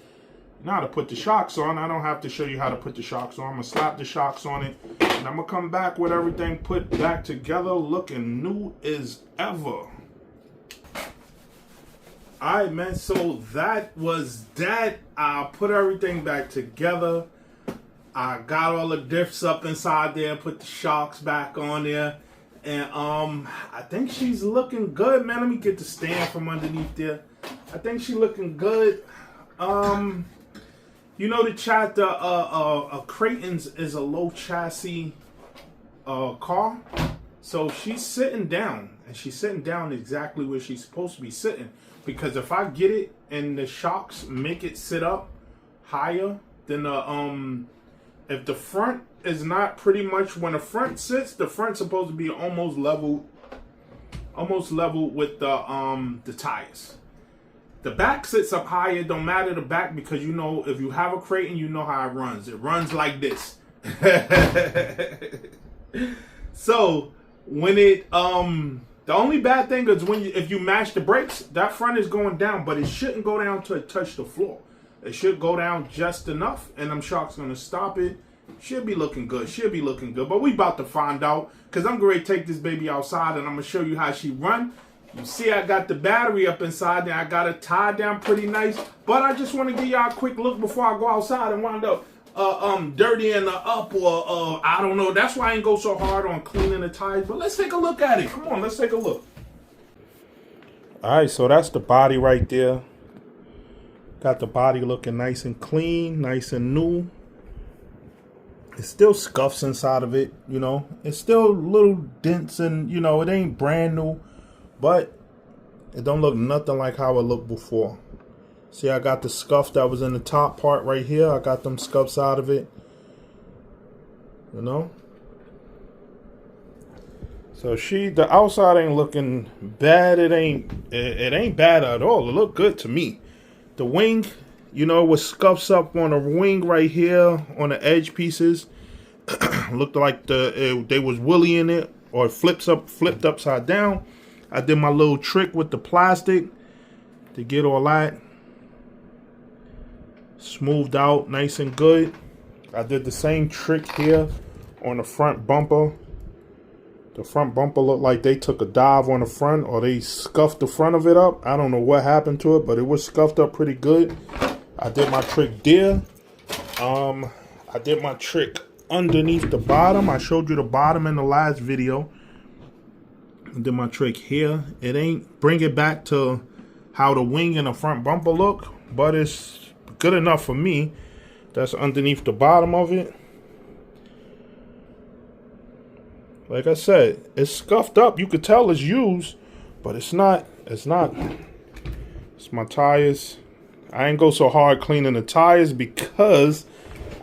Now to put the shocks on, I don't have to show you how to put the shocks on. I'm going to slap the shocks on it. And I'm going to come back with everything put back together looking new as ever. Alright, man. So that was that. I put everything back together. I got all the diffs up inside there. Put the shocks back on there. And I think she's looking good, man. Let me get the stand from underneath there. I think she's looking good. You know the Kraton's is a low chassis car, so she's sitting down, and she's sitting down exactly where she's supposed to be sitting. Because if I get it and the shocks make it sit up higher than the if the front is not pretty much when the front sits, the front's supposed to be almost level with the tires. The back sits up higher, don't matter the back, because you know, if you have a Kraton, you know how it runs. It runs like this. So, when it, the only bad thing is if you mash the brakes, that front is going down, but it shouldn't go down till it touch the floor. It should go down just enough, and them shocks gonna stop it. Should be looking good, but we about to find out, because I'm going to take this baby outside, and I'm going to show you how she run. You see I got the battery up inside there. I got it tied down pretty nice. But I just want to give y'all a quick look before I go outside and wind up dirtying her up or I don't know. That's why I ain't go so hard on cleaning the tires. But let's take a look at it. Come on, let's take a look. All right, so that's the body right there. Got the body looking nice and clean, nice and new. It's still scuffs inside of it, you know. It's still little dents and, you know, it ain't brand new. But it don't look nothing like how it looked before. See, I got the scuff that was in the top part right here. I got them scuffs out of it. You know? So the outside ain't looking bad. It ain't bad at all. It looked good to me. The wing, you know, was scuffs up on the wing right here on the edge pieces. Looked like they was woolly in it, or flipped upside down. I did my little trick with the plastic to get all that smoothed out nice and good. I did the same trick here on the front bumper. The front bumper looked like they took a dive on the front, or they scuffed the front of it up. I don't know what happened to it, but it was scuffed up pretty good. I did my trick there. I did my trick underneath the bottom. I showed you the bottom in the last video. I did my trick here. It ain't bring it back to how the wing and the front bumper look, but it's good enough for me. That's underneath the bottom of it. Like I said, it's scuffed up. You could tell it's used, but it's not. It's my tires. I ain't go so hard cleaning the tires because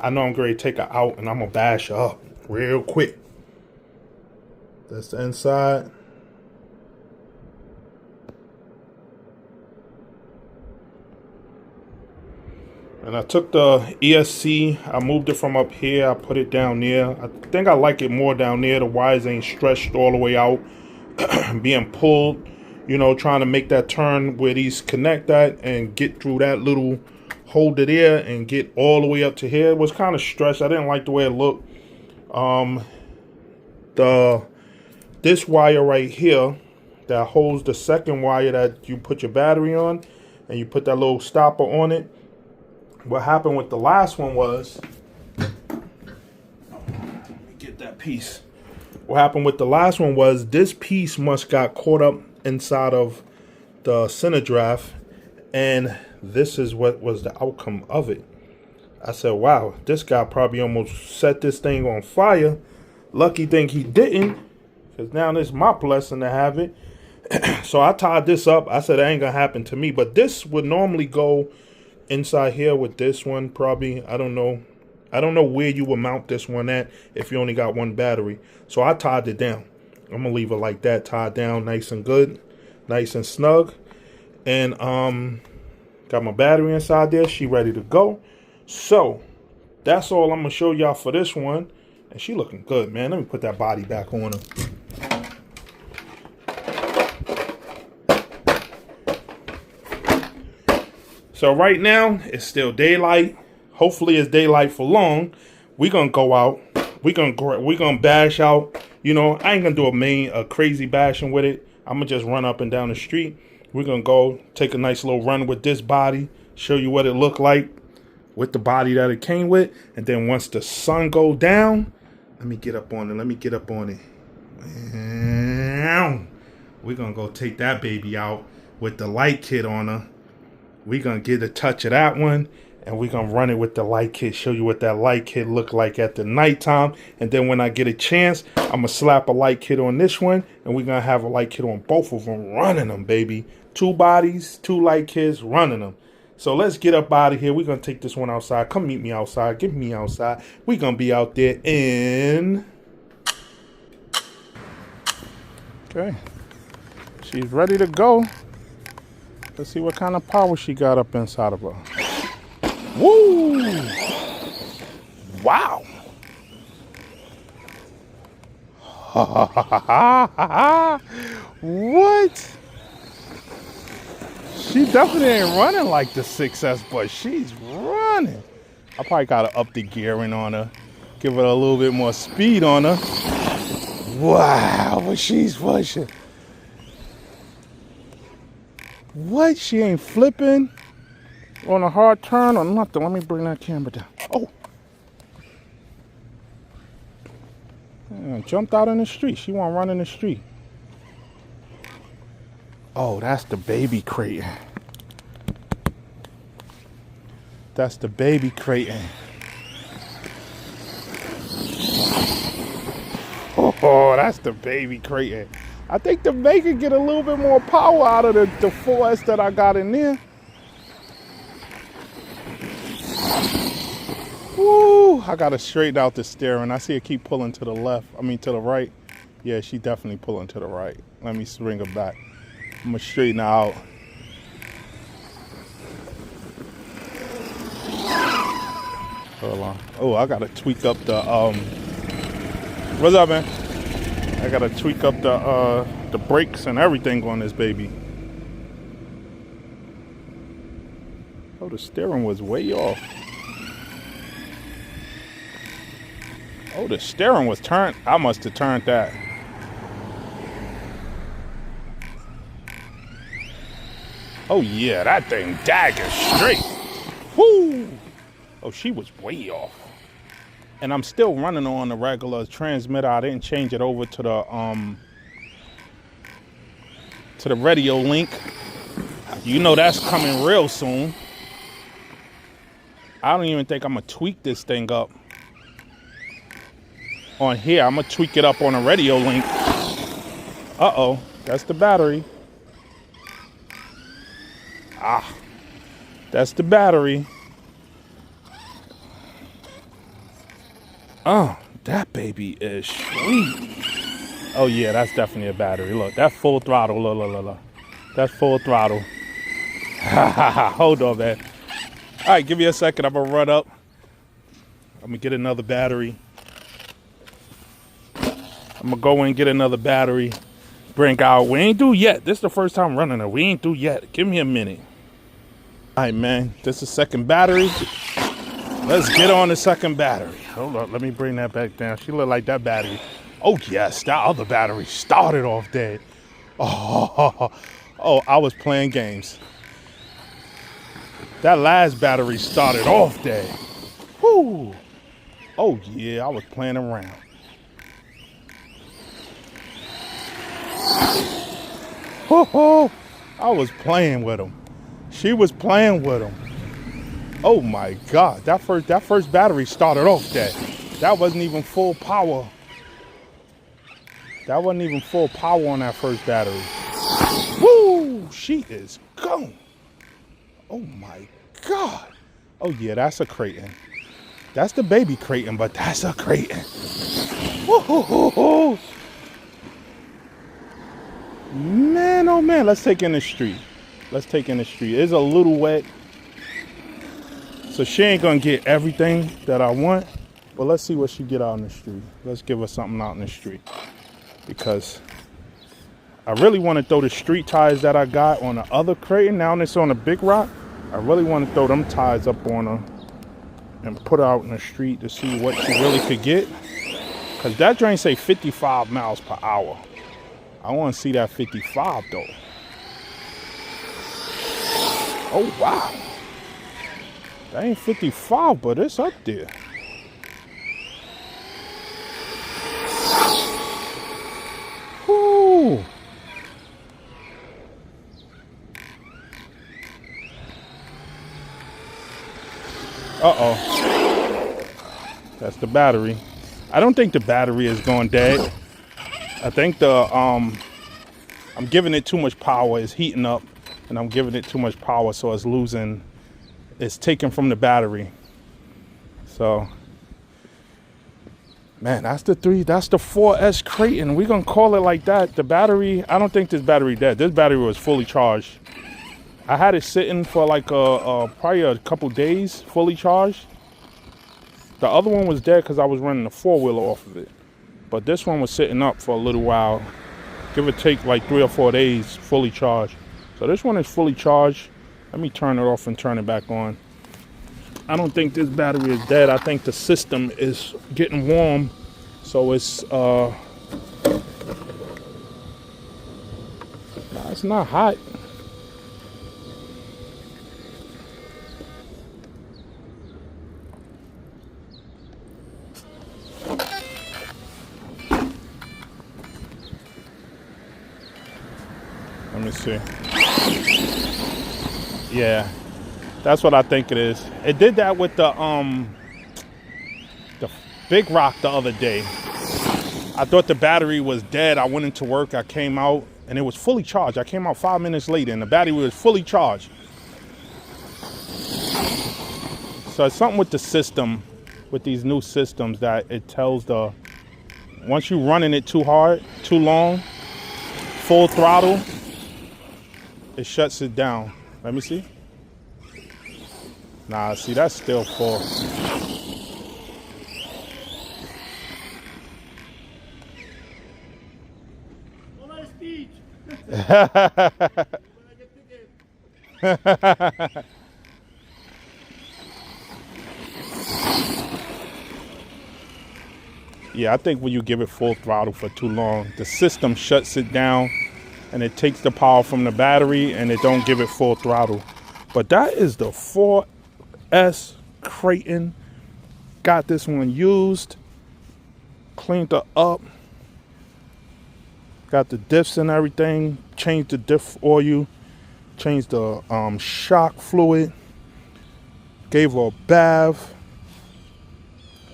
I know I'm going to take her out and I'm going to bash her up real quick. That's the inside. And I took the ESC, I moved it from up here, I put it down there. I think I like it more down there. The wires ain't stretched all the way out, being pulled. you know, trying to make that turn where these connect at and get through that little holder there and get all the way up to here. It was kind of stressed. I didn't like the way it looked. This wire right here that holds the second wire that you put your battery on, and you put that little stopper on it. What happened with the last one was, let me get that piece. What happened with the last one was this piece must got caught up inside of the center draft, and this is what was the outcome of it. I said, wow, this guy probably almost set this thing on fire. Lucky thing he didn't, because now it's my blessing to have it. So I tied this up. I said, that ain't gonna happen to me, but this would normally go inside here with this one, probably. I don't know where you would mount this one at if you only got one battery. So I tied it down. I'm gonna leave it like that, tied down nice and good, nice and snug. And got my battery inside there. She ready to go. So that's all I'm gonna show y'all for this one. And she looking good, man. Let me put that body back on her. So right now it's still daylight. Hopefully it's daylight for long. We gonna go out. We gonna bash out. You know, I ain't gonna do a crazy bashing with it. I'm gonna just run up and down the street. We're gonna go take a nice little run with this body. Show you what it looked like with the body that it came with. And then once the sun go down, let me get up on it. We're gonna go take that baby out with the light kit on her. We're going to get a touch of that one, and we're going to run it with the light kit, show you what that light kit look like at the nighttime. And then when I get a chance, I'm going to slap a light kit on this one, and we're going to have a light kit on both of them, running them, baby. 2 bodies, 2 light kits, running them. So let's get up out of here. We're going to take this one outside. Come meet me outside. Get me outside. We're going to be out there in... Okay. She's ready to go. Let's see what kind of power she got up inside of her. Woo! Wow! What? She definitely ain't running like the 6S, but she's running. I probably gotta up the gearing on her, give her a little bit more speed on her. Wow, but she's pushing. What? She ain't flipping on a hard turn or nothing. Let me bring that camera down. Oh. Yeah, jumped out in the street. She won't run in the street. Oh, that's the baby Kraton. That's the baby Kraton. Oh, that's the baby Kraton. I think the maker get a little bit more power out of the 4S that I got in there. Woo! I gotta straighten out the steering. I see her keep pulling to the left. I mean to the right. Yeah, she definitely pulling to the right. Let me swing her back. I'm gonna straighten her out. Hold on. Oh, I gotta tweak up the what's up, man? I gotta tweak up the brakes and everything on this baby. Oh, the steering was way off. Oh, the steering was turned. I must have turned that. Oh yeah, that thing dagger straight. Woo! Oh, she was way off. And I'm still running on the regular transmitter. I didn't change it over to the radio link. You know that's coming real soon. I don't even think I'm gonna tweak this thing up on here. I'm gonna tweak it up on a radio link. Uh-oh, that's the battery. Ah, that's the battery. Oh, that baby is sweet. Oh yeah, that's definitely a battery. Look, that's full throttle. Look. That's full throttle. Hold on, man. All right, give me a second. I'm gonna run up. I'm gonna get another battery. I'm gonna go in and get another battery. Bring out. We ain't through yet. This is the first time running it. We ain't through yet. Give me a minute. All right, man. This is second battery. Let's get on the second battery. Hold up. Let me bring that back down. She look like that battery. Oh, yes. That other battery started off dead. Oh, I was playing games. That last battery started off dead. Woo. Oh, yeah. I was playing around. Oh, I was playing with him. She was playing with him. Oh my God, that first battery started off dead. That wasn't even full power. That wasn't even full power on that first battery. Woo, she is gone. Oh my God. Oh yeah, that's a Kraton. That's the baby Kraton, but that's a Kraton. Woo-hoo-hoo-hoo. Man, oh man, let's take in the street. Let's take in the street. It's a little wet, so she ain't gonna get everything that I want, but let's see what she get out in the street. Let's give her something out in the street, because I really want to throw the street ties that I got on the other Kraton. Now it's on a big rock. I really want to throw them ties up on her and put her out in the street to see what she really could get, because that drain say 55 miles per hour. I want to see that 55 though. Oh wow. That ain't 55, but it's up there. Whoo. Uh-oh. That's the battery. I don't think the battery is going dead. I think I'm giving it too much power. It's heating up, and I'm giving it too much power, so it's taken from the battery. So, man, that's the 4S Kraton. We're gonna call it like that. The battery, I don't think this battery dead. This battery was fully charged. I had it sitting for like probably a couple days, fully charged. The other one was dead because I was running the 4-wheeler off of it. But this one was sitting up for a little while, give or take like 3 or 4 days, fully charged. So this one is fully charged. Let me turn it off and turn it back on. I don't think this battery is dead. I think the system is getting warm. So it's it's not hot. Let me see. Yeah, that's what I think it is. It did that with the big rock the other day. I thought the battery was dead. I went into work. I came out and it was fully charged. I came out 5 minutes later and the battery was fully charged. So it's something with the system, with these new systems, that it tells once you're running it too hard, too long, full throttle, it shuts it down. Let me see. Nah, see, that's still full. Yeah, I think when you give it full throttle for too long, the system shuts it down and it takes the power from the battery and it don't give it full throttle. But that is the 4S Kraton. Got this one used, cleaned it up, got the diffs and everything, changed the diff oil, changed the shock fluid, gave her a bath,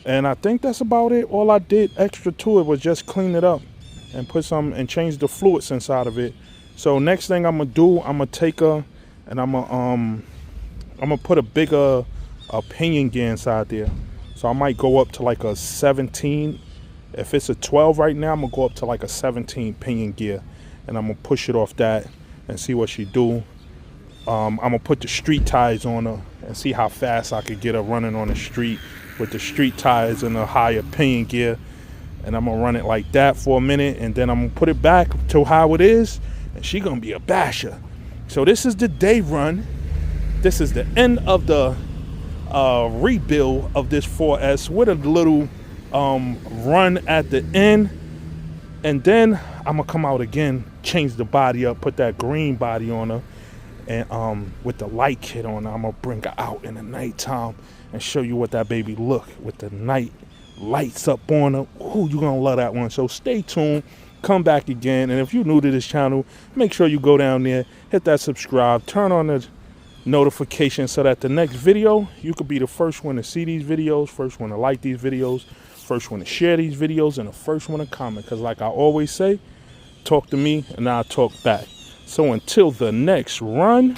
and I think that's about it. All I did extra to it was just clean it up and put some and change the fluids inside of it. So next thing I'm gonna do, I'm gonna take her and I'm gonna put a bigger pinion gear inside there. So I might go up to like a 17. If it's a 12 right now, I'm gonna go up to like a 17 pinion gear, and I'm gonna push it off that and see what she do. I'm gonna put the street tires on her and see how fast I could get her running on the street with the street tires and a higher pinion gear. And I'm gonna run it like that for a minute, and then I'm gonna put it back to how it is, and she gonna be a basher. So this is the day run. This is the end of the rebuild of this 4S with a little run at the end. And then I'm gonna come out again, change the body up, put that green body on her, and with the light kit on her, I'm gonna bring her out in the nighttime and show you what that baby look with the night lights up on her. Ooh, you gonna love that one. So stay tuned, come back again, and if you're new to this channel, make sure you go down there, hit that subscribe, turn on the notification so that the next video, you could be the first one to see these videos, first one to like these videos, first one to share these videos, and the first one to comment. Because like I always say, talk to me and I'll talk back. So until the next run,